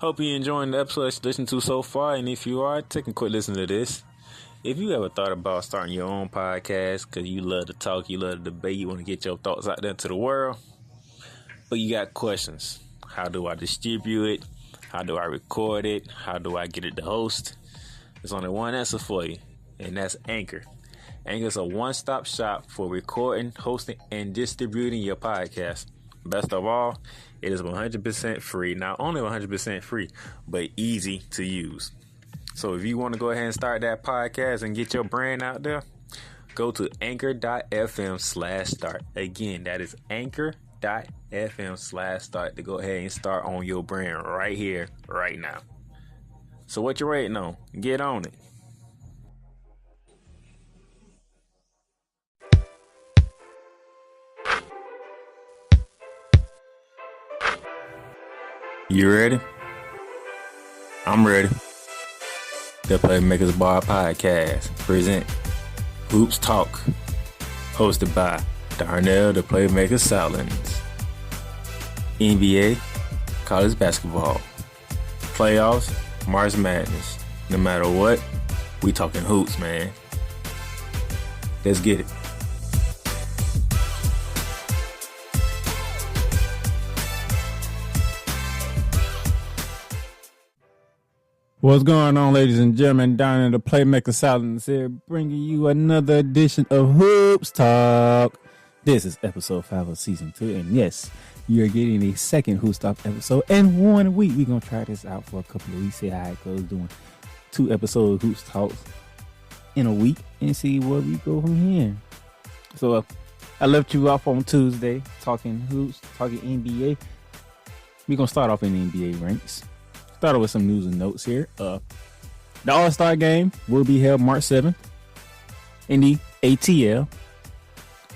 Hope you're enjoying the episode that you listened to so far, and if you are, take a quick listen to this. If you ever thought about starting your own podcast because you love to talk, you love to debate, you want to get your thoughts out there to the world, but you got questions. How do I distribute it? How do I record it? How do I get it to host? There's only one answer for you, and that's Anchor. Anchor is a one-stop shop for recording, hosting, and distributing your podcast. Best of all, it is 100% free. Not only 100% free, but easy to use. So if you want to go ahead and start that podcast and get your brand out there, go to anchor.fm/start. Again, that is anchor.fm/start to go ahead and start on your brand right here, right now. So what you waiting on? Get on it. You ready? I'm ready. The Playmakers Bar Podcast present Hoops Talk, hosted by Darnell the Playmaker Salins. NBA, college basketball, playoffs, March Madness. No matter what, we talking hoops, man. Let's get it. What's going on, ladies and gentlemen? Down in the Playmaker Silence here, bringing you another edition of Hoops Talk. This is episode 5 of season 2, and yes, you're getting a second Hoops Talk episode in 1 week. We're going to try this out for a couple of weeks, see how it goes, doing 2 episodes of Hoops Talks in a week, and see where we go from here. So, I left you off on Tuesday, talking hoops, talking NBA. We're going to start off in the NBA ranks. Started with some news and notes here. The All-Star Game will be held March 7th in the ATL.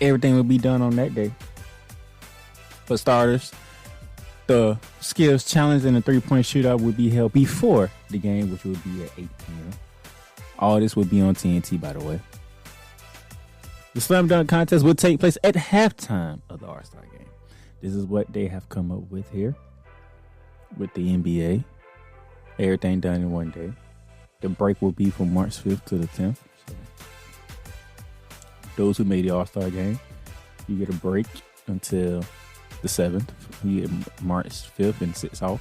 Everything will be done on that day. For starters, the skills challenge and the three-point shootout will be held before the game, which will be at 8 p.m. All this will be on TNT, by the way. The slam dunk contest will take place at halftime of the All-Star Game. This is what they have come up with here with the NBA. Everything done in 1 day. The break will be from March 5th to the 10th. So those who made the All-Star Game, you get a break until the 7th. You get March 5th and 6th off,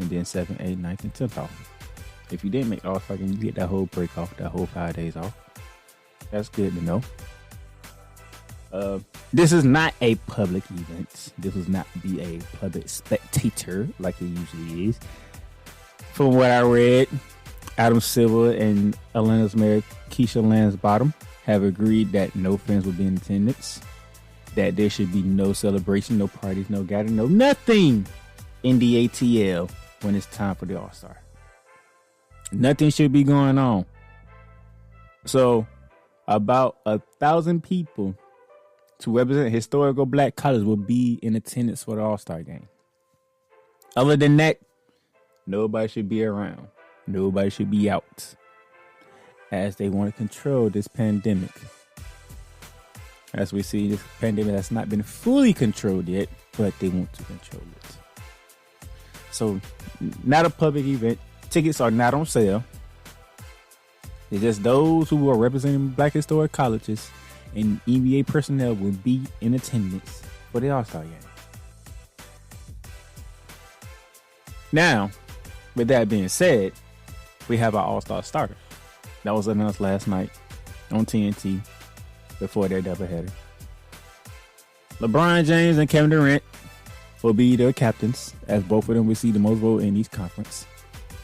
and then 7th, 8th, 9th, and 10th off. If you didn't make the All-Star Game, you get that whole break off, that whole 5 days off. That's good to know. This is not a public event. This will not be a public spectator like it usually is. From what I read, Adam Silver and Atlanta's mayor Keisha Lance-Bottom have agreed that no fans will be in attendance, that there should be no celebration, no parties, no gathering, no nothing in the ATL when it's time for the All-Star. Nothing should be going on. So, about 1,000 people to represent historical black colleges will be in attendance for the All-Star Game. Other than that, nobody should be around. Nobody should be out. As they want to control this pandemic. As we see, this pandemic has not been fully controlled yet, but they want to control it. So, not a public event. Tickets are not on sale. It's just those who are representing black historic colleges and NBA personnel will be in attendance for the All-Star Game. Now, with that being said, we have our All-Star starters. That was announced last night on TNT before their doubleheader. LeBron James and Kevin Durant will be their captains, as both of them receive the most votes in each conference.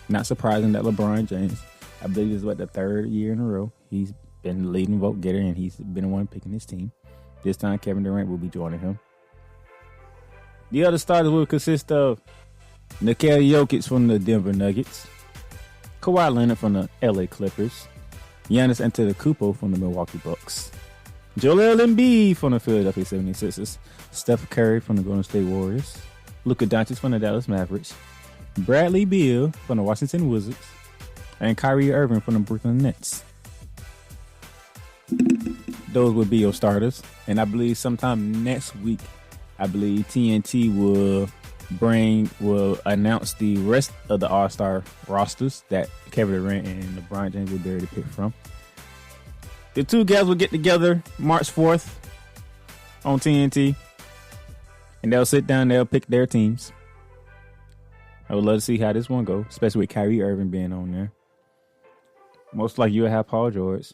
Not surprising that LeBron James, I believe this is the 3rd year in a row, he's been the leading vote getter and he's been the one picking his team. This time Kevin Durant will be joining him. The other starters will consist of Nikola Jokic from the Denver Nuggets, Kawhi Leonard from the LA Clippers, Giannis Antetokounmpo from the Milwaukee Bucks, Joel Embiid from the Philadelphia 76ers, Steph Curry from the Golden State Warriors, Luka Doncic from the Dallas Mavericks, Bradley Beal from the Washington Wizards, and Kyrie Irving from the Brooklyn Nets. Those would be your starters. And I believe sometime next week, I believe TNT will will announce the rest of the All-Star rosters that Kevin Durant and LeBron James will be able to pick from. The two guys will get together March 4th on TNT, and they'll sit down, they'll pick their teams. I would love to see how this one goes, especially with Kyrie Irving being on there. Most likely you'll have Paul George.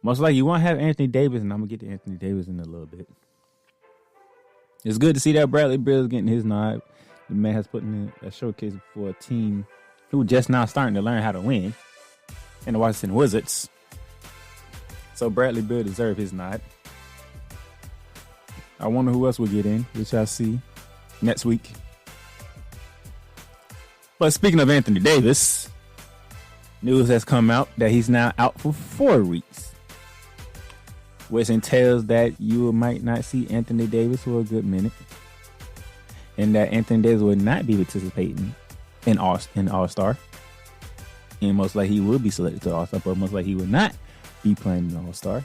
Most likely you won't have Anthony Davis, and I'm going to get to Anthony Davis in a little bit. It's good to see that Bradley Beal's getting his nod. The man has put in a showcase for a team who just now starting to learn how to win in the Washington Wizards. So Bradley Beal deserves his nod. I wonder who else will get in, which I'll see next week. But speaking of Anthony Davis, news has come out that he's now out for 4 weeks, which entails that you might not see Anthony Davis for a good minute, and that Anthony Davis will not be participating in All-Star, and most likely he will be selected to All-Star, but most likely he will not be playing in All-Star.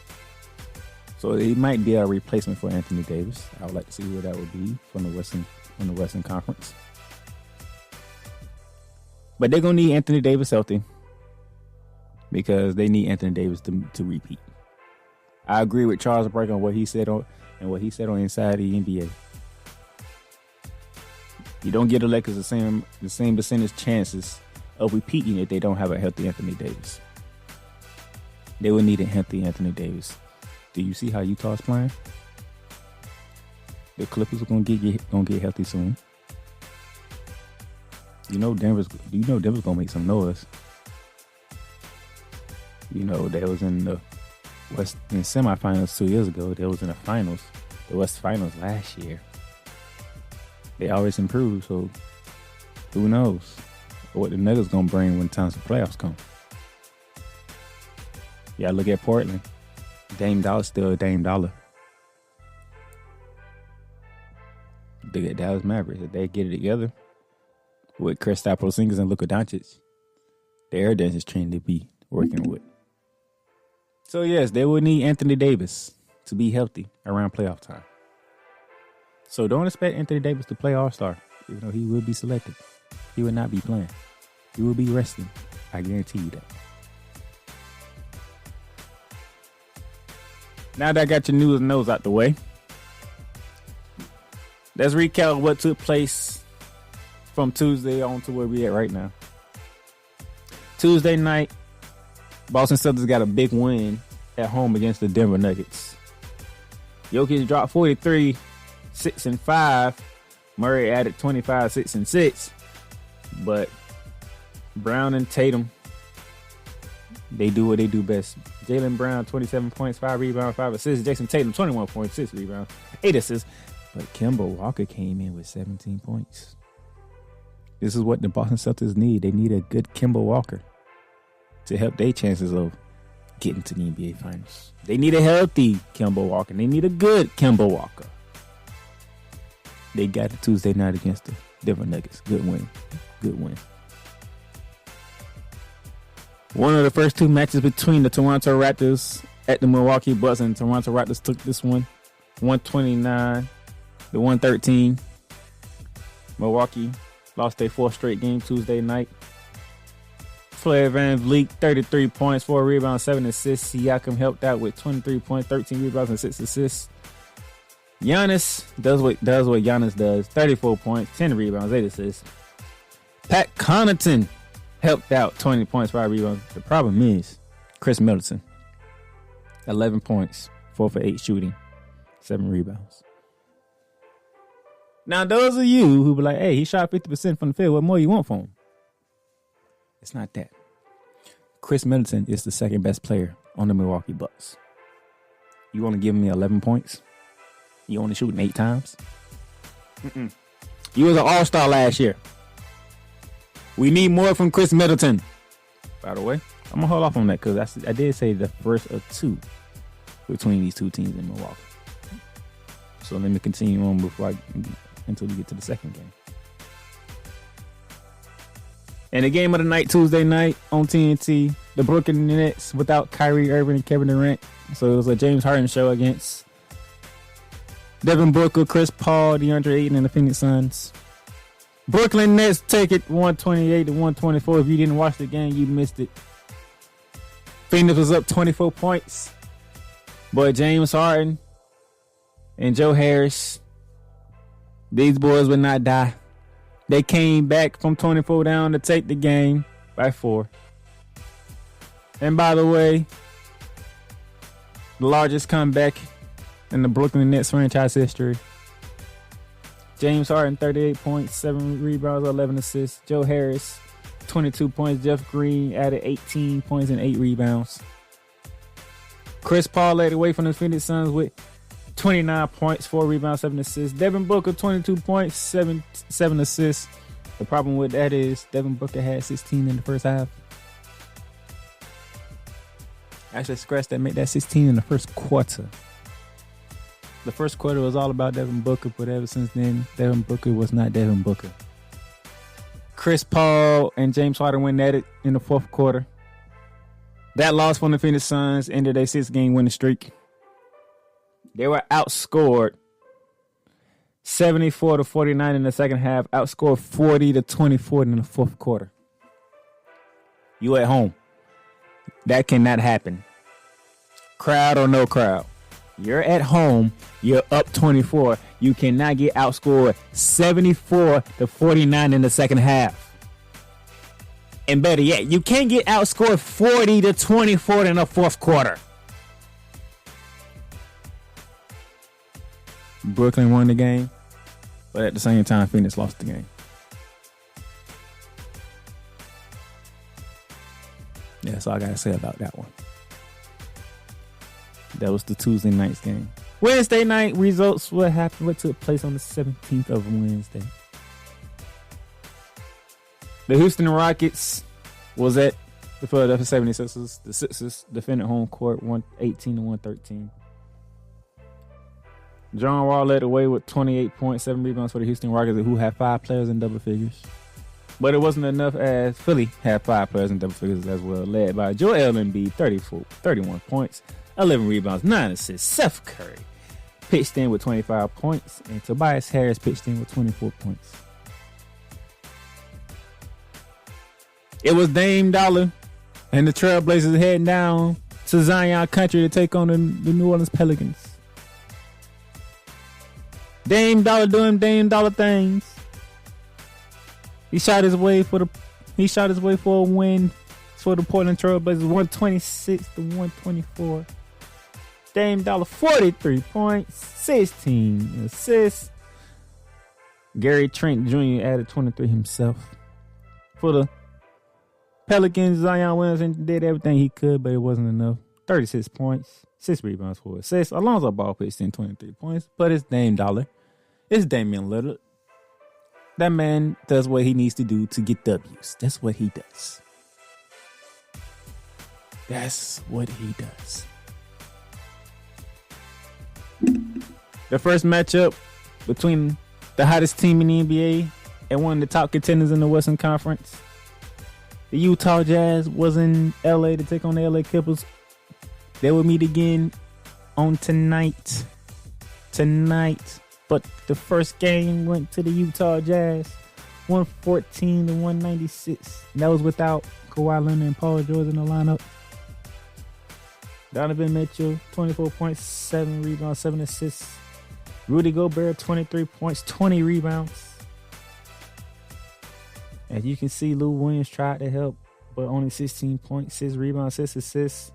So it might be a replacement for Anthony Davis. I would like to see who that would be from the Western Conference. But they're gonna need Anthony Davis healthy because they need Anthony Davis to repeat. I agree with Charles Barkley on what he said on Inside the NBA. You don't give the Lakers the same percentage chances of repeating if they don't have a healthy Anthony Davis. They will need a healthy Anthony Davis. Do you see how Utah's playing? The Clippers are gonna get healthy soon. Denver's gonna make some noise. They was in the West in semifinals 2 years ago. They was in the West Finals last year. They always improve, so who knows what the Nuggets gonna bring when times for playoffs come. Yeah, look at Portland. Dame Dollar's still Dame Dollar. Look at Dallas Mavericks. If they get it together with Kristaps Porzingis and Luka Doncic, the air dance is trained to be working with. So yes, they will need Anthony Davis to be healthy around playoff time. So don't expect Anthony Davis to play All-Star, even though he will be selected. He will not be playing. He will be resting. I guarantee you that. Now that I got your news and notes out the way, let's recap what took place from Tuesday on to where we at right now. Tuesday night, Boston Celtics got a big win at home against the Denver Nuggets. Jokic dropped 43, 6 and 5. Murray added 25, 6 and 6. But Brown and Tatum, they do what they do best. Jaylen Brown, 27 points, 5 rebounds, 5 assists. Jason Tatum, 21 points, 6 rebounds, 8 assists. But Kemba Walker came in with 17 points. This is what the Boston Celtics need. They need a good Kemba Walker to help their chances of getting to the NBA Finals. They need a healthy Kemba Walker. They need a good Kemba Walker. They got it Tuesday night against the Denver Nuggets. Good win. Good win. One of the first 2 matches between the Toronto Raptors at the Milwaukee Bucks, and Toronto Raptors took this one 129 to 113. Milwaukee lost their 4th straight game Tuesday night. Fred VanVleet, 33 points, 4 rebounds, 7 assists. Siakam helped out with 23 points, 13 rebounds, and 6 assists. Giannis does what Giannis does. 34 points, 10 rebounds, 8 assists. Pat Connaughton helped out, 20 points, 5 rebounds. The problem is Chris Middleton, 11 points, 4 for 8 shooting, 7 rebounds. Now, those of you who be like, hey, he shot 50% from the field, what more you want from him? It's not that. Chris Middleton is the second best player on the Milwaukee Bucks. You want to give me 11 points? You only shooting 8 times? You was an all-star last year. We need more from Chris Middleton. By the way, I'm going to hold off on that because I did say the first of 2 between these 2 teams in Milwaukee. So let me continue on until we get to the second game. And the game of the night, Tuesday night on TNT, the Brooklyn Nets without Kyrie Irving and Kevin Durant. So it was a James Harden show against Devin Booker, Chris Paul, DeAndre Ayton, and the Phoenix Suns. Brooklyn Nets take it 128-124. If you didn't watch the game, you missed it. Phoenix was up 24 points. Boy, James Harden and Joe Harris, these boys would not die. They came back from 24 down to take the game by 4. And by the way, the largest comeback in the Brooklyn Nets franchise history. James Harden, 38 points, 7 rebounds, 11 assists. Joe Harris, 22 points. Jeff Green added 18 points and 8 rebounds. Chris Paul led away from the Phoenix Suns with 29 points, 4 rebounds, 7 assists. Devin Booker, 22 points, 7 assists. The problem with that is Devin Booker had 16 in the first half. Actually, scratch that, make that 16 in the first quarter. The first quarter was all about Devin Booker, but ever since then, Devin Booker was not Devin Booker. Chris Paul and James Harden went at it in the fourth quarter. That loss from the Phoenix Suns ended a 6-game winning streak. They were outscored 74-49 in the second half, outscored 40-24 in the fourth quarter. You at home. That cannot happen. Crowd or no crowd. You're at home. You're up 24. You cannot get outscored 74-49 in the second half. And better yet, you can't get outscored 40-24 in the fourth quarter. Brooklyn won the game, but at the same time, Phoenix lost the game. Yeah, that's all I got to say about that one. That was the Tuesday night's game. Wednesday night results. What happened? What took place on the 17th of Wednesday? The Houston Rockets was at the Philadelphia 76ers. The Sixers defended home court 118-113. John Wall led the way with 28 points, 7 rebounds for the Houston Rockets, who had 5 players in double figures. But it wasn't enough as Philly had 5 players in double figures as well, led by Joel Embiid, 31 points, 11 rebounds, 9 assists. Seth Curry pitched in with 25 points, and Tobias Harris pitched in with 24 points. It was Dame Dollar and the Trailblazers heading down to Zion Country to take on the New Orleans Pelicans. Dame Dollar doing Dame Dollar things. He shot his way for a win for the Portland Trailblazers, 126-124. Dame Dollar, 43 points, 16 assists. Gary Trent Jr. added 23 himself. For the Pelicans, Zion Williamson did everything he could, but it wasn't enough. 36 points, 6 rebounds, 4 assists. Alonzo Ball pitched in 23 points, but it's Dame Dollar. It's Damian Lillard. That man does what he needs to do to get W's. That's what he does. That's what he does. The first matchup between the hottest team in the NBA and one of the top contenders in the Western Conference. The Utah Jazz was in LA to take on the LA Clippers. They will meet again on tonight. But the first game went to the Utah Jazz, 114-196. That was without Kawhi Leonard and Paul George in the lineup. Donovan Mitchell, 24 points, 7 rebounds, 7 assists. Rudy Gobert, 23 points, 20 rebounds. As you can see, Lou Williams tried to help, but only 16 points, 6 rebounds, 6 assists.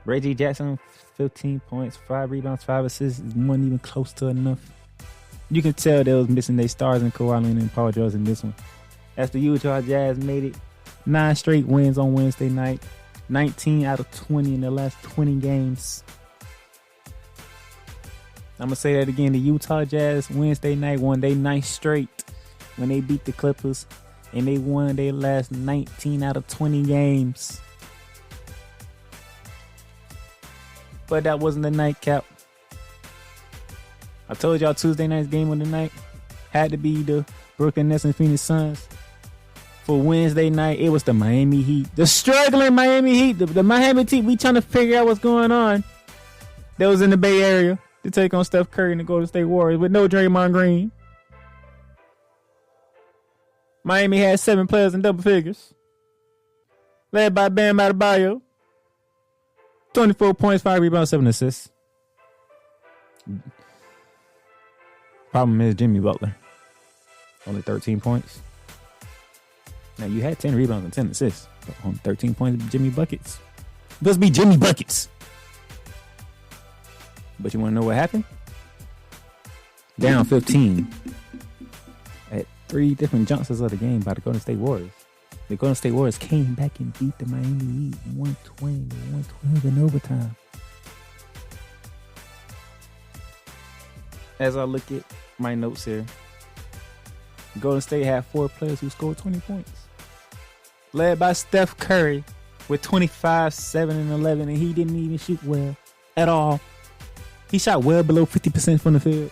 Reggie Jackson, 15 points, 5 rebounds, 5 assists. Wasn't even close to enough. You can tell they was missing their stars in Kawhi Leonard and Paul George in this one. As the Utah Jazz made it 9 straight wins on Wednesday night. 19 out of 20 in the last 20 games. I'm going to say that again. The Utah Jazz Wednesday night won their 9th straight when they beat the Clippers. And they won their last 19 out of 20 games. But that wasn't the nightcap. I told y'all Tuesday night's game of the night had to be the Brooklyn Nets and Phoenix Suns. For Wednesday night, it was the Miami Heat. The struggling Miami Heat. The Miami Heat, we trying to figure out what's going on. That was in the Bay Area to take on Steph Curry and the Golden State Warriors with no Draymond Green. Miami had 7 players in double figures. Led by Bam Adebayo. 24 points, 5 rebounds, 7 assists. Problem is Jimmy Butler. Only 13 points. Now, you had 10 rebounds and 10 assists. But on 13 points, Jimmy Buckets. Must be Jimmy Buckets. But you want to know what happened? Down 15 at 3 different junctures of the game by the Golden State Warriors. The Golden State Warriors came back and beat the Miami Heat 120-112 in overtime. As I look at my notes here, Golden State had 4 players who scored 20 points. Led by Steph Curry with 25, 7, and 11, and he didn't even shoot well at all. He shot well below 50% from the field.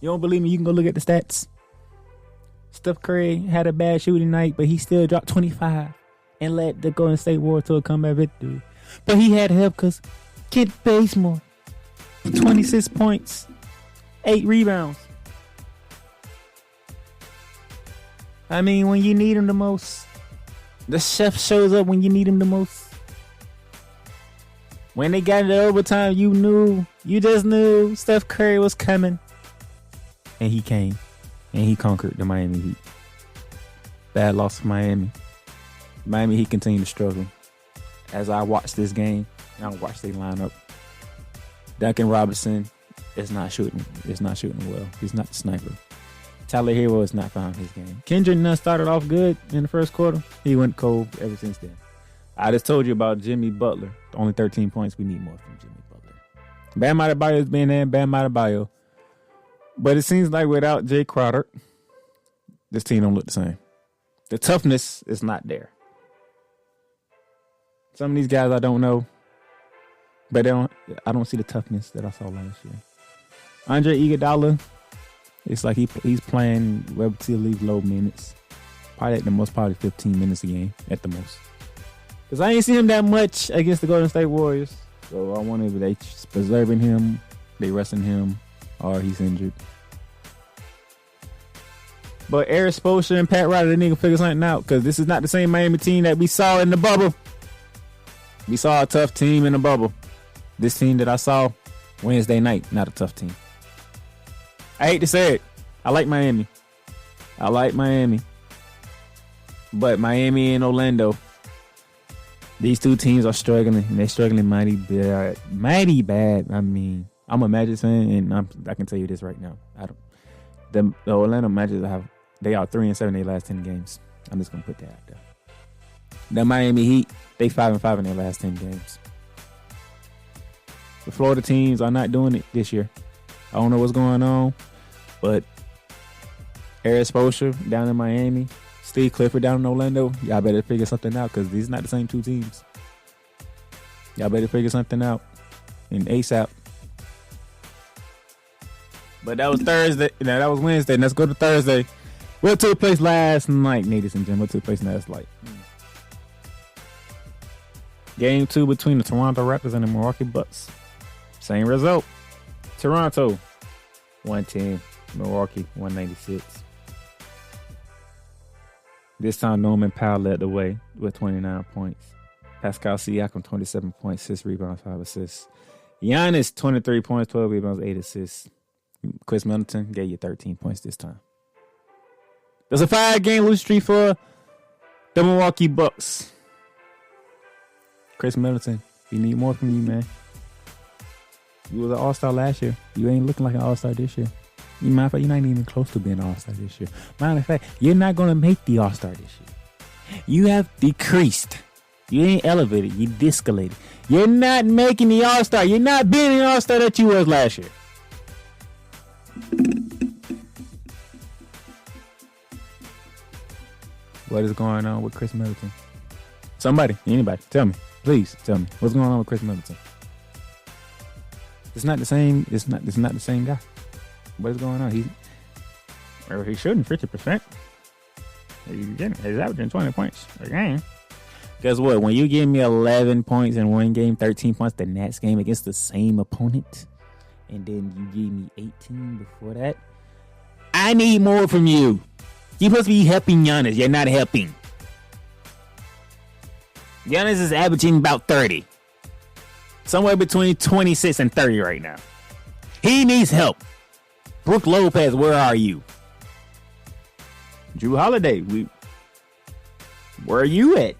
You don't believe me? You can go look at the stats. Steph Curry had a bad shooting night, but he still dropped 25 and led the Golden State Warriors to a comeback victory. But he had help because Kent Bazemore, 26 points, 8 rebounds. I mean, when you need him the most, the chef shows up when you need him the most. When they got into overtime, you just knew Steph Curry was coming. And he came. And he conquered the Miami Heat. Bad loss for Miami. Miami Heat continued to struggle. As I watched this game, and I watched their lineup, Duncan Robinson is not shooting. It's not shooting well. He's not the sniper. Tyler Hero has not found his game. Kendrick Nunn started off good in the first quarter. He went cold ever since then. I just told you about Jimmy Butler. Only 13 points. We need more from Jimmy Butler. Bam Adebayo has been there. Bam Adebayo. But it seems like without Jay Crowder, this team don't look the same. The toughness is not there. Some of these guys I don't know, but I don't see the toughness that I saw last year. Andre Iguodala, it's like he's playing relatively low minutes. Probably at the most, probably 15 minutes a game at the most. Because I ain't seen him that much against the Golden State Warriors. So I wonder if they preserving him, they resting him, or he's injured. But Eric Spoelstra and Pat Riley, they need to figure something out. Because this is not the same Miami team that we saw in the bubble. We saw a tough team in the bubble. This team that I saw Wednesday night, not a tough team. I hate to say it. I like Miami. But Miami and Orlando, these two teams are struggling. And they're struggling mighty bad. I mean, I'm a Magic fan, and I can tell you this right now. The Orlando Magic they are 3-7 in their last 10 games. I'm just gonna put that out there. The Miami Heat, they 5-5 in their last 10 games. The Florida teams are not doing it this year. I don't know what's going on, but Eric Spoelstra down in Miami, Steve Clifford down in Orlando, y'all better figure something out because these are not the same two teams. Y'all better figure something out in ASAP. But that was Thursday. No, that was Wednesday. Let's go to Thursday. What took place last night, ladies and gentlemen? What took place last night? Game 2 between the Toronto Raptors and the Milwaukee Bucks. Same result. Toronto 110, Milwaukee 196. This time Norman Powell led the way with 29 points. Pascal Siakam 27 points, 6 rebounds, 5 assists. Giannis 23 points, 12 rebounds, 8 assists. Chris Middleton gave you 13 points this time. There's a 5-game losing streak for the Milwaukee Bucks. Chris Middleton, we need more from you, man. You was an all-star last year. You ain't looking like an all-star this year. Matter of fact, you're not even close to being an all-star this year. Matter of fact, you're not going to make the all-star this year. You have decreased. You ain't elevated. You de-escalated. You're not making the all-star. You're not being the all-star that you was last year. What is going on with Chris Middleton? Somebody, anybody, tell me. Please tell me. What's going on with Chris Middleton? It's not the same. It's not the same guy. What is going on? He's shooting 50%. He's averaging 20 points a game. Guess what? When you give me 11 points in one game, 13 points the next game against the same opponent, and then you gave me 18 before that, I need more from you. You're supposed to be helping Giannis. You're not helping. Giannis is averaging about 30. Somewhere between 26 and 30 right now. He needs help. Brook Lopez, where are you? Drew Holiday, where are you at?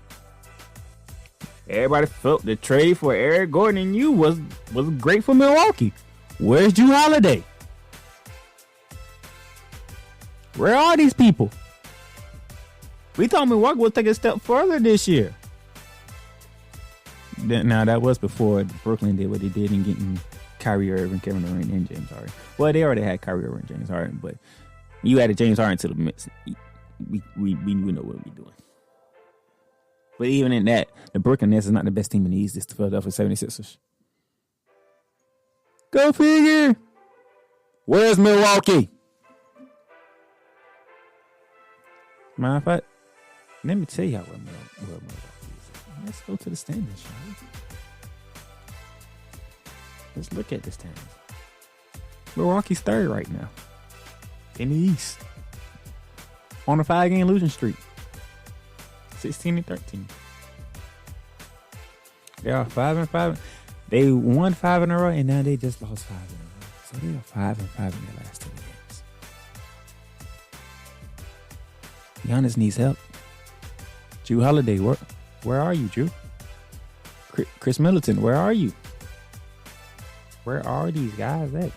Everybody felt the trade for Eric Gordon and you was great for Milwaukee. Where's Drew Holiday? Where are these people? We thought Milwaukee would take a step further this year. Now, that was before Brooklyn did what they did in getting Kyrie Irving, Kevin Durant, and James Harden. Well, they already had Kyrie Irving and James Harden, but you added James Harden to the mix. We know what we're doing. But even in that, the Brooklyn Nets is not the best team in the East. It's the Philadelphia 76ers. Go figure. Where's Milwaukee? Matter of fact, let me tell y'all where Milwaukee is. Let's go to the standings, shall we? Let's look at the standings. Milwaukee's third right now in the East on a 5-game losing streak, 16-13. They are 5-5. They won 5 in a row, and now they just lost 5 in a row. So they are 5-5 in their last 2 games. Giannis needs help. Drew Holiday, where are you, Drew? Chris Middleton, where are you? Where are these guys at?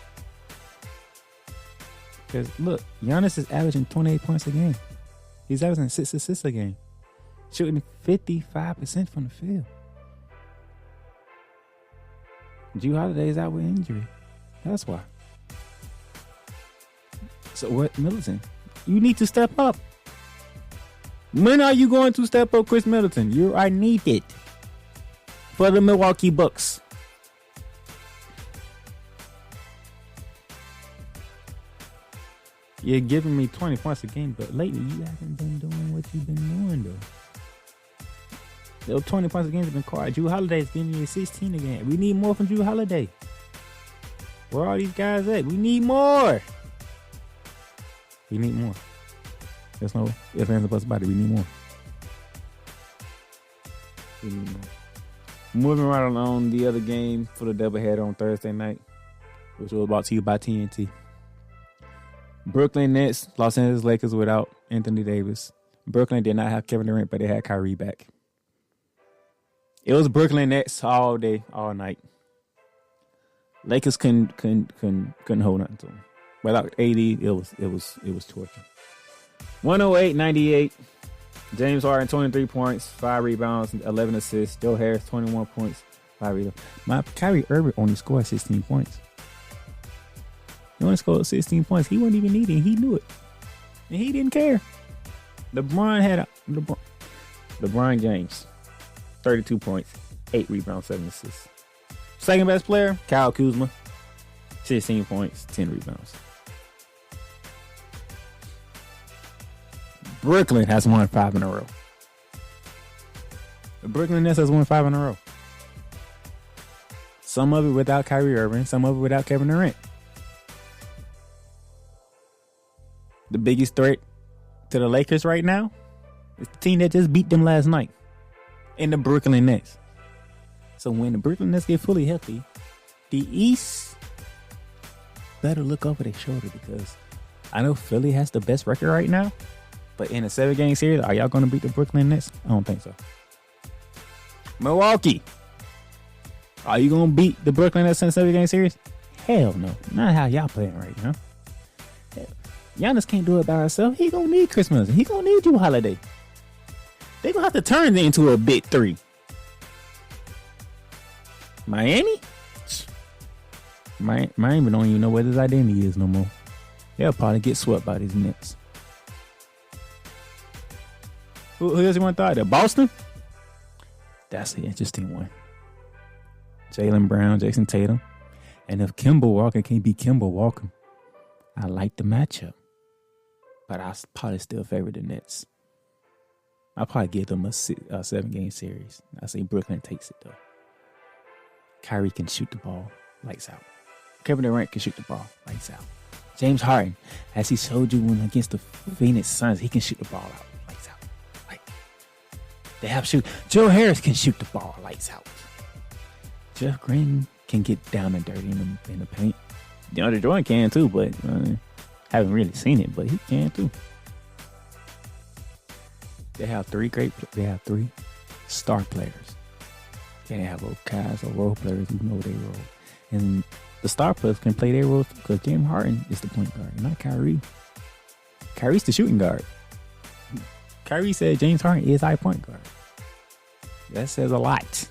Because, look, Giannis is averaging 28 points a game. He's averaging 6 assists a game. Shooting 55% from the field. Drew Holiday is out with injury. That's why. So what, Middleton? You need to step up. When are you going to step up, Chris Middleton? You are needed for the Milwaukee Bucks. You're giving me 20 points a game, but lately you haven't been doing what you've been doing, though. Those 20 points a game have been quiet. Drew Holiday is giving you 16 a game. We need more from Drew Holiday. Where are these guys at? We need more. We need more. There's no ifs, ands, or buts about it. We need more. We need more. Moving right along, the other game for the doubleheader on Thursday night, which was brought to you by TNT. Brooklyn Nets, Los Angeles Lakers without Anthony Davis. Brooklyn did not have Kevin Durant, but they had Kyrie back. It was Brooklyn Nets all day, all night. Lakers couldn't hold nothing to them. Without AD, it was torture. 108-98. James Harden 23 points, 5 rebounds, 11 assists. Joe Harris 21 points, 5 rebounds. Kyrie Irving only scored 16 points. He only scored 16 points. He wasn't even needed. He knew it. And he didn't care. LeBron James, 32 points, 8 rebounds, 7 assists. Second best player, Kyle Kuzma, 16 points, 10 rebounds. Brooklyn has won 5 in a row. The Brooklyn Nets has won 5 in a row. Some of it without Kyrie Irving, some of it without Kevin Durant. The biggest threat to the Lakers right now is the team that just beat them last night in the Brooklyn Nets. So when the Brooklyn Nets get fully healthy, the East better look over their shoulder, because I know Philly has the best record right now, but in a 7-game series, are y'all going to beat the Brooklyn Nets? I don't think so. Milwaukee, are you going to beat the Brooklyn Nets in a 7-game series? Hell no. Not how y'all playing right now. Giannis can't do it by himself. He gonna need Chris Middleton. He gonna need Drew Holiday. They gonna have to turn it into a big 3. Miami don't even know what his identity is no more. They'll probably get swept by these Nets. Who else you want to throw out there? Boston? That's an interesting one. Jaylen Brown, Jason Tatum. And if Kemba Walker can't be Kemba Walker, I like the matchup. But I probably still favor the Nets. I'll probably give them a 7-game series. I say Brooklyn takes it, though. Kyrie can shoot the ball. Lights out. Kevin Durant can shoot the ball. Lights out. James Harden, as he showed you when against the Phoenix Suns, he can shoot the ball out. Lights out. Like, they have shoot. Joe Harris can shoot the ball lights out. Jeff Green can get down and dirty in the paint. DeAndre Jordan can too, but haven't really seen it, but he can too. They have three star players. They have guys or role players who know their role. And the star players can play their roles because James Harden is the point guard, not Kyrie. Kyrie's the shooting guard. Kyrie said James Harden is our point guard. That says a lot.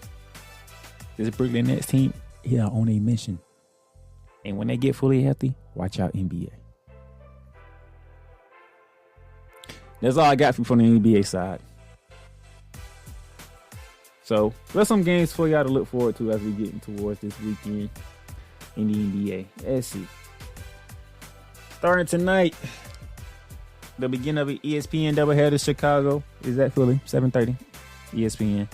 This Brooklyn Nets team, he are on a mission. And when they get fully healthy, watch out NBA. That's all I got from the NBA side. So, there's some games for y'all to look forward to as we get towards this weekend in the NBA. Let's see. Starting tonight, the beginning of an ESPN doubleheader. Chicago is at Philly, 7:30, ESPN.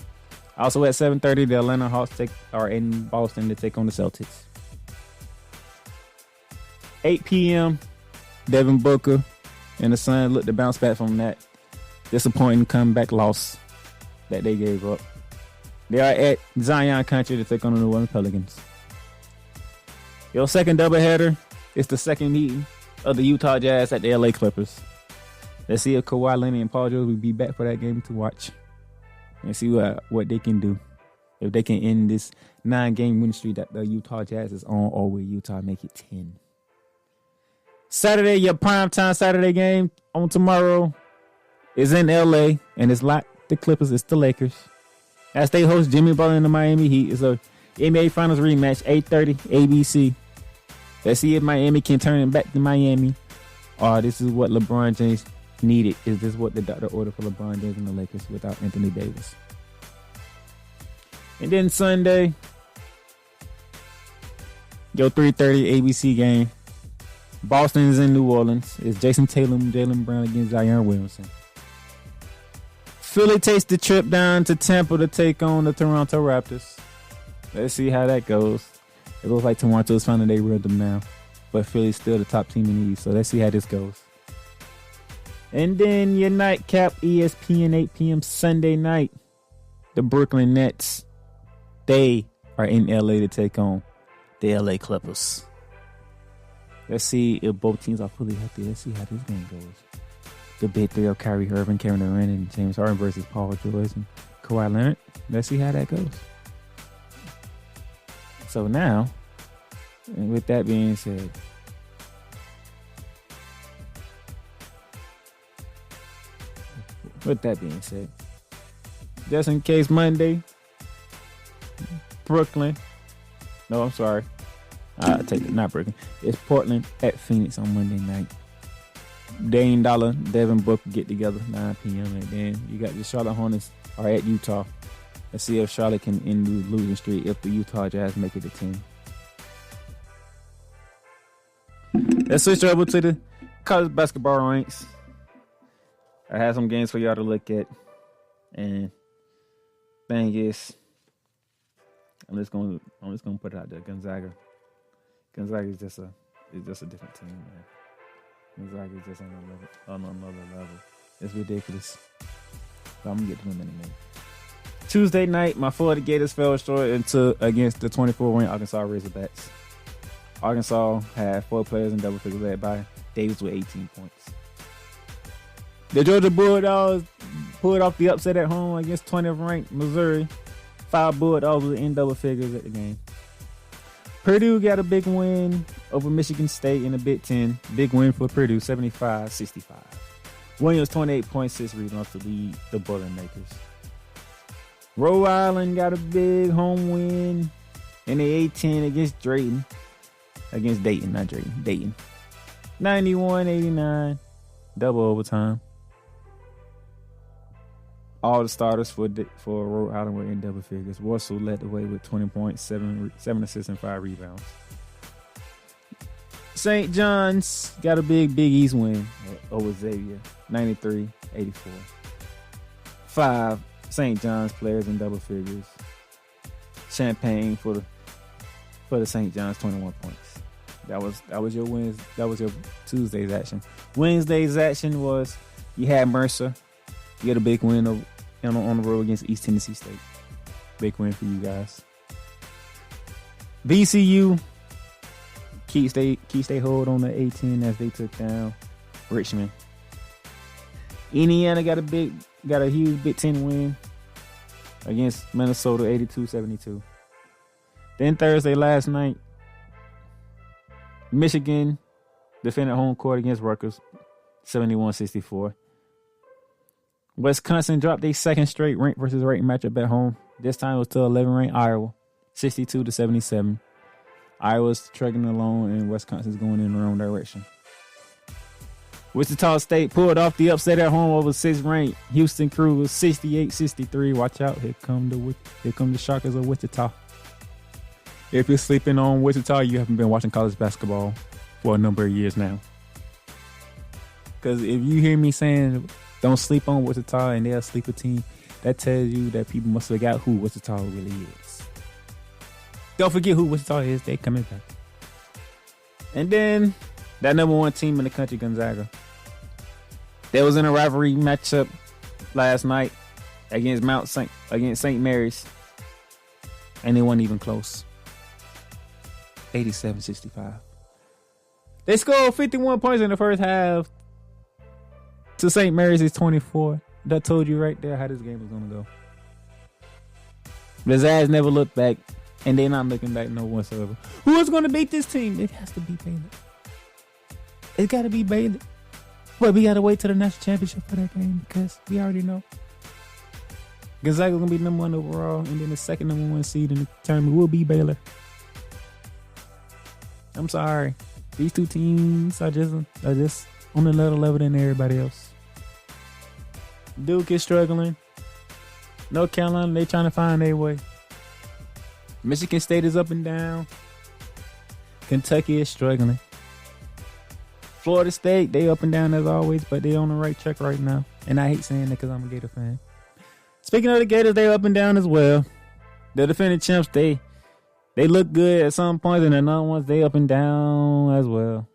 Also at 7:30, the Atlanta Hawks are in Boston to take on the Celtics. 8 p.m., Devin Booker and the Suns look to bounce back from that disappointing comeback loss that they gave up. They are at Zion Country to take on the New Orleans Pelicans. Your second doubleheader is the second meeting of the Utah Jazz at the LA Clippers. Let's see if Kawhi Leonard and Paul George will be back for that game to watch and see what they can do. If they can end this 9-game winning streak that the Utah Jazz is on, or will Utah make it 10? Saturday, your primetime Saturday game on tomorrow is in LA, and it's not the Clippers, it's the Lakers. As they host Jimmy Butler and the Miami Heat, it's a NBA Finals rematch, 8:30 ABC. Let's see if Miami can turn it back to Miami, or this is what LeBron James needed. Is this what the doctor ordered for LeBron James and the Lakers without Anthony Davis? And then Sunday, your 3:30 ABC game. Boston is in New Orleans. It's Jason Tatum, Jaylen Brown against Zion Williamson. Philly takes the trip down to Tampa to take on the Toronto Raptors. Let's see how that goes. It looks like Toronto's finding their rhythm now, but Philly's still the top team in the East, so let's see how this goes. And then your nightcap, ESPN 8 p.m. Sunday night, the Brooklyn Nets. They are in LA to take on the LA Clippers. Let's see if both teams are fully healthy. Let's see how this game goes. The big three of Kyrie Irving, Kevin Durant, and James Harden versus Paul George and Kawhi Leonard. Let's see how that goes. So now, and with that being said, just in case Monday, Brooklyn. No, I'm sorry. I'll take it. Not Brooklyn. It's Portland at Phoenix on Monday night. Dame Dollar, Devin Booker get together 9 p.m. And then you got the Charlotte Hornets are at Utah. Let's see if Charlotte can end the losing streak if the Utah Jazz make it to 10. Let's switch over to the college basketball ranks. I have some games for y'all to look at. And thing is, I'm just gonna put it out there. Gonzaga is just a different team, man. Gonzaga is just on another level. It's ridiculous. But I'm gonna get to them in a minute. Tuesday night, my Florida Gators fell short against the 24-ranked Arkansas Razorbacks. Arkansas had 4 players in double figures, led by Davis with 18 points. The Georgia Bulldogs pulled off the upset at home against 20th-ranked Missouri. 5 Bulldogs were in double figures at the game. Purdue got a big win over Michigan State in the Big Ten. Big win for Purdue, 75-65. Williams, 28.6 rebounds to lead the Boilermakers. Rhode Island got a big home win in the A-10 against Dayton. 91-89, double overtime. All the starters for Rhode Island were in double figures. Warsaw led the way with 20 points, 7 assists, and 5 rebounds. St. John's got a big East win over Xavier, 93-84. 5 St. John's players in double figures. Champagne for the St. John's, 21 points. That was your Wednesday. That was your Tuesday's action. Wednesday's action was you had Mercer. You had a big win on the road against East Tennessee State. Big win for you guys. VCU keep stay hold on the A-10 as they took down Richmond. Indiana got a huge Big Ten win against Minnesota, 82-72. Then Thursday last night, Michigan defended home court against Rutgers, 71-64. Wisconsin dropped their second straight ranked versus ranked matchup at home. This time it was to 11 ranked Iowa, 62-77. Iowa's trucking along and Wisconsin's going in the wrong direction. Wichita State pulled off the upset at home over 6th ranked Houston Cougars, 68-63. Watch out, here come the Sharkers of Wichita. If you're sleeping on Wichita, you haven't been watching college basketball for a number of years now. Because if you hear me saying don't sleep on Wichita and they're a sleeper team, that tells you that people must forget who Wichita really is. Don't forget who Wichita is. They coming back. And then that number one team in the country, Gonzaga. They was in a rivalry matchup last night against St. Mary's. And they weren't even close. 87-65. They scored 51 points in the first half to St. Mary's is 24. That told you right there how this game was going to go. The Zags never looked back, and they're not looking back no whatsoever. Who is going to beat this team? It has to be Baylor. It got to be Baylor. But we got to wait till the national championship for that game because we already know. Gonzaga going to be number one overall, and then the second number one seed in the tournament will be Baylor. I'm sorry. These two teams are just on another level than everybody else. Duke is struggling. North Carolina, they trying to find their way. Michigan State is up and down. Kentucky is struggling. Florida State, they up and down as always, but they on the right track right now. And I hate saying that because I'm a Gator fan. Speaking of the Gators, they up and down as well. The defending champs, they look good at some points, and another ones, they up and down as well.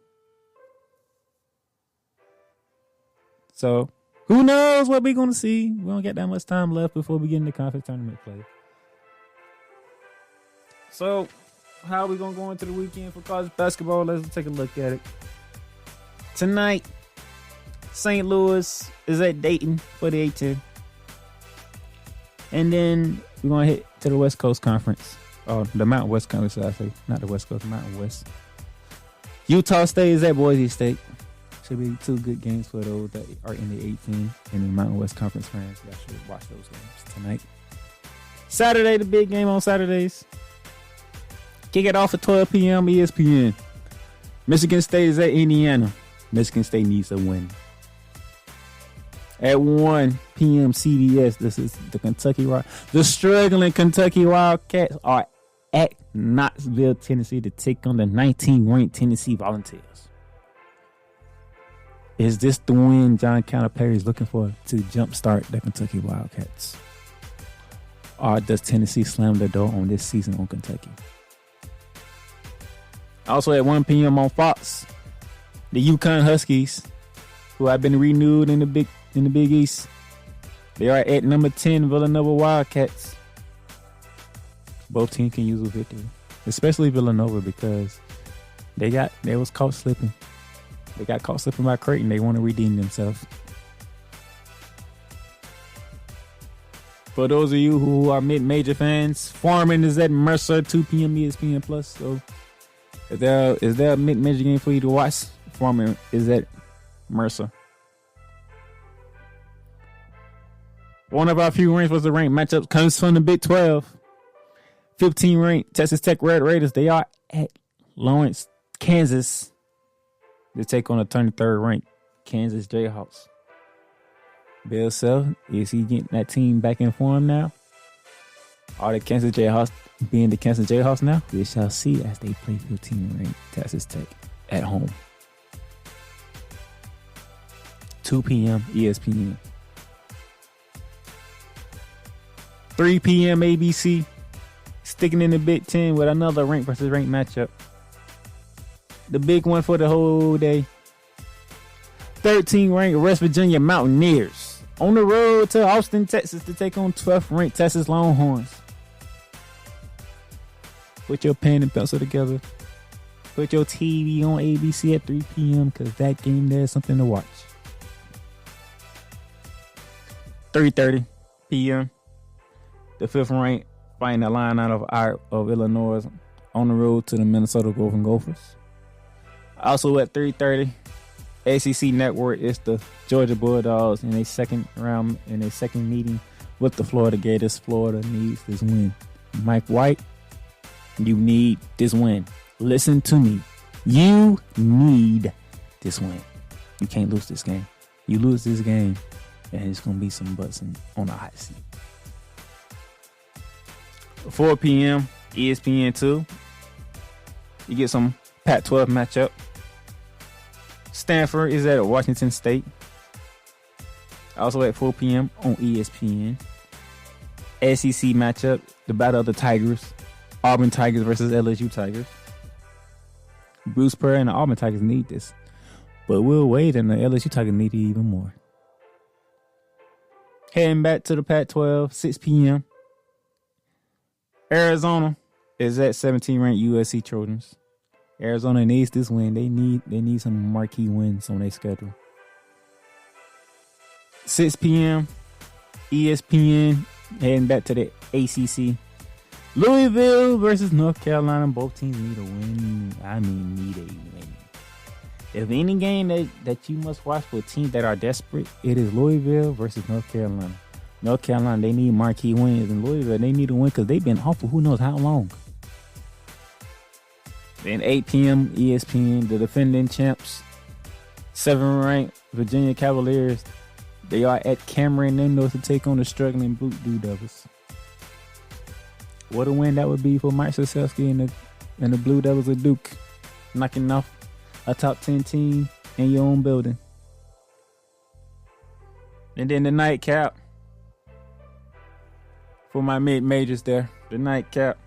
So, who knows what we're going to see? We don't get that much time left before we get into conference tournament play. So, how are we going to go into the weekend for college basketball? Let's take a look at it. Tonight, St. Louis is at Dayton for the A-10. And then we're going to hit to the West Coast Conference. Oh, the Mountain West Conference, should I say. Not the West Coast, the Mountain West. Utah State is at Boise State. Should be two good games for those that are in the 18 and the Mountain West Conference fans. Y'all should watch those games tonight. Saturday, the big game on Saturdays. Kick it off at 12 p.m. ESPN. Michigan State is at Indiana. Michigan State needs a win. At 1 p.m. CBS, this is the struggling Kentucky Wildcats are at Knoxville, Tennessee to take on the 19th-ranked Tennessee Volunteers. Is this the win John Calipari is looking for to jumpstart the Kentucky Wildcats? Or does Tennessee slam the door on this season on Kentucky? Also at 1 p.m. on Fox, the UConn Huskies, who have been renewed in the Big East, they are at number 10 Villanova Wildcats. Both teams can use a victory, especially Villanova because they was caught slipping. They got caught slipping by Creighton. They want to redeem themselves. For those of you who are mid-major fans, Foreman is at Mercer, 2 p.m. ESPN Plus. So is there a mid-major game for you to watch? Foreman is at Mercer. One of our few ranked versus ranked matchups comes from the Big 12. 15 ranked Texas Tech Red Raiders. They are at Lawrence, Kansas. They take on the 23rd ranked Kansas Jayhawks. Bill Self, is he getting that team back in form now? Are the Kansas Jayhawks being the Kansas Jayhawks now? We shall see as they play 15 ranked Texas Tech at home. 2 p.m. ESPN. 3 p.m. ABC. Sticking in the Big Ten with another ranked versus ranked matchup. the big one for the whole day. 13th ranked West Virginia Mountaineers on the road to Austin, Texas to take on 12th ranked Texas Longhorns. Put your pen and pencil together. Put your TV on ABC at 3 p.m. because that game there is something to watch. 3:30 p.m. The 5th ranked fighting the line out of Illinois on the road to the Minnesota Golden Gophers. Also at 3:30, ACC Network is the Georgia Bulldogs in a second meeting with the Florida Gators. Florida needs this win. Mike White, you need this win. Listen to me. You need this win. You can't lose this game. You lose this game, and it's going to be some butts on the hot seat. 4 p.m. ESPN2. You get some Pac-12 matchup. Stanford is at Washington State. Also at 4 p.m. on ESPN. SEC matchup. The Battle of the Tigers. Auburn Tigers versus LSU Tigers. Bruce Pearl and the Auburn Tigers need this. But Will Wade and the LSU Tigers need it even more. Heading back to the Pac-12, 6 p.m. Arizona is at 17th-ranked USC Trojans. Arizona needs this win. They need some marquee wins on their schedule. 6 p.m. ESPN heading back to the ACC. Louisville versus North Carolina. Both teams need a win. Need a win. If any game that you must watch for teams that are desperate, it is Louisville versus North Carolina. North Carolina, they need marquee wins. And Louisville, they need a win because they've been off for who knows how long. Then 8 p.m. ESPN, the defending champs, 7th-ranked Virginia Cavaliers. They are at Cameron Indoor to take on the struggling Blue Devils. What a win that would be for Mike Krzyzewski and the Blue Devils of Duke, knocking off a top 10 team in your own building. And then the nightcap for my mid-majors there. The nightcap,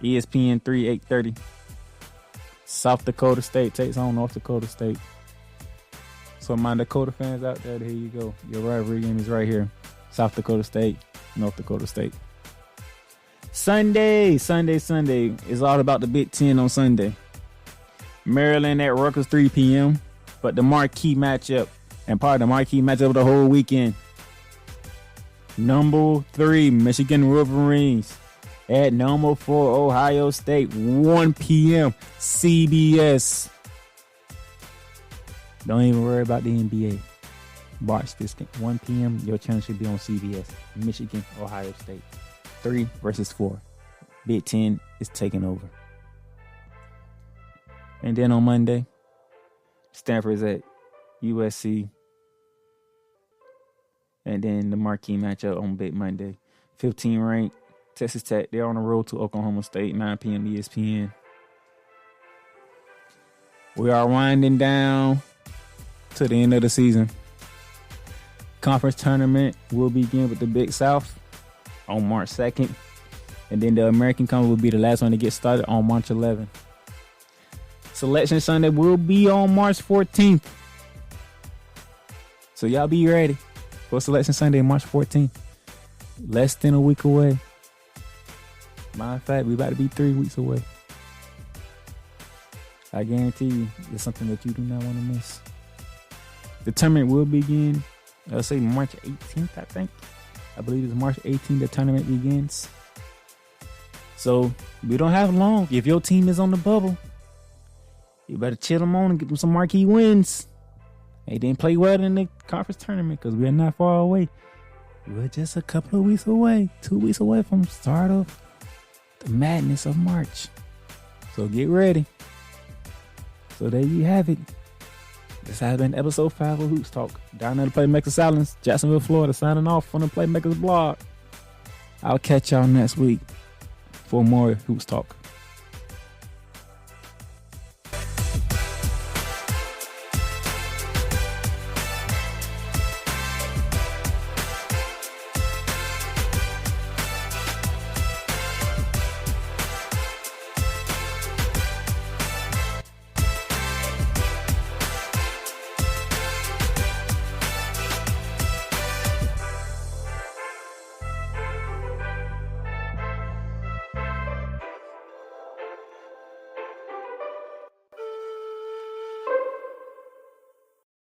ESPN 3, 8:30. South Dakota State takes on North Dakota State. So my Dakota fans out there, here you go. Your rivalry game is right here. South Dakota State, North Dakota State. Sunday is all about the Big Ten on Sunday. Maryland at Rutgers 3 p.m. But the marquee matchup, and part of the marquee matchup of the whole weekend. Number 3, Michigan Wolverines at number 4, Ohio State, 1 p.m. CBS. Don't even worry about the NBA. Watch this thing. 1 p.m. Your channel should be on CBS. Michigan, Ohio State. 3 versus 4. Big Ten is taking over. And then on Monday, Stanford is at USC. And then the marquee matchup on Big Monday. 15 ranked Texas Tech. They're on the road to Oklahoma State. 9 p.m. ESPN. We are winding down to the end of the season. Conference tournament will begin with the Big South on March 2nd. And then the American Conference will be the last one to get started on March 11th. Selection Sunday will be on March 14th. So y'all be ready for Selection Sunday, March 14th. Less than a week away. Matter of fact, we about to be 3 weeks away. I guarantee you, it's something that you do not want to miss. The tournament will begin, I'll say March 18th, I think. I believe it's March 18th the tournament begins. So, we don't have long. If your team is on the bubble, you better chill them on and get them some marquee wins. They didn't play well in the conference tournament because we're not far away. We're just a couple of weeks away, 2 weeks away from the start of the madness of March. So get ready. So there you have it. This has been episode 5 of Hoops Talk. Down at the Playmaker Silence, Jacksonville, Florida, signing off from the Playmakers blog. I'll catch y'all next week for more Hoops Talk.